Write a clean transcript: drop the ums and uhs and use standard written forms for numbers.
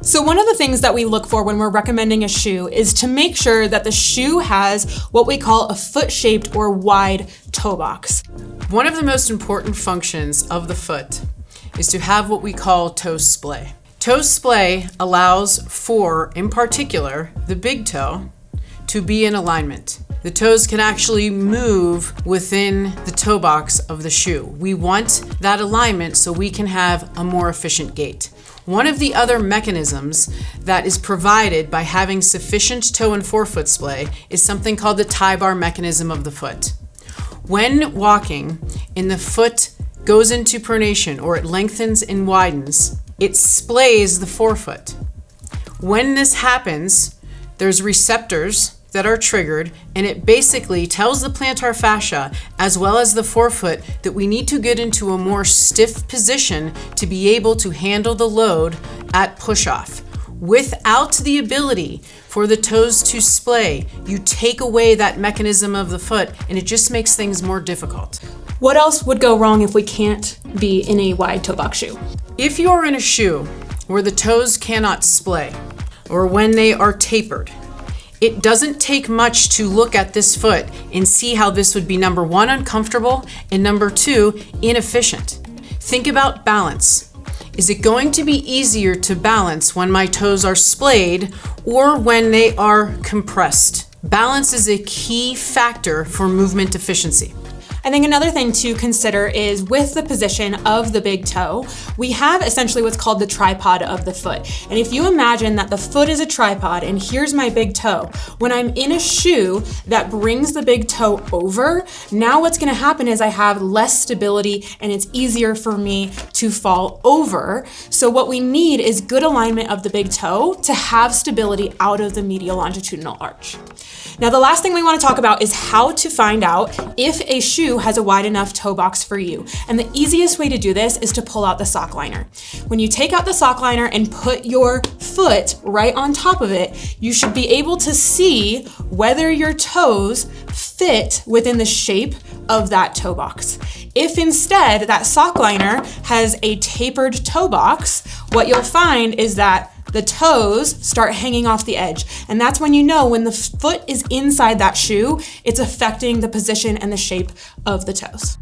So one of the things that we look for when we're recommending a shoe is to make sure that the shoe has what we call a foot-shaped or wide toe box. One of the most important functions of the foot is to have what we call toe splay. Toe splay allows for, in particular, the big toe to be in alignment. The toes can actually move within the toe box of the shoe. We want that alignment so we can have a more efficient gait. One of the other mechanisms that is provided by having sufficient toe and forefoot splay is something called the tie bar mechanism of the foot. When walking and the foot goes into pronation or it lengthens and widens, it splays the forefoot. When this happens, there's receptors that are triggered, and it basically tells the plantar fascia as well as the forefoot that we need to get into a more stiff position to be able to handle the load at push-off. Without the ability for the toes to splay, you take away that mechanism of the foot, and it just makes things more difficult. What else would go wrong if we can't be in a wide toe box shoe? If you're in a shoe where the toes cannot splay, or when they are tapered, it doesn't take much to look at this foot and see how this would be, number one, uncomfortable, and number two, inefficient. Think about balance. Is it going to be easier to balance when my toes are splayed or when they are compressed? Balance is a key factor for movement efficiency. I think another thing to consider is with the position of the big toe, we have essentially what's called the tripod of the foot. And if you imagine that the foot is a tripod and here's my big toe, when I'm in a shoe that brings the big toe over, now what's gonna happen is I have less stability and it's easier for me to fall over. So what we need is good alignment of the big toe to have stability out of the medial longitudinal arch. Now, the last thing we want to talk about is how to find out if a shoe has a wide enough toe box for you. And the easiest way to do this is to pull out the sock liner. When you take out the sock liner and put your foot right on top of it, you should be able to see whether your toes fit within the shape of that toe box. If instead that sock liner has a tapered toe box, what you'll find is that the toes start hanging off the edge. And that's when you know when the foot is inside that shoe, it's affecting the position and the shape of the toes.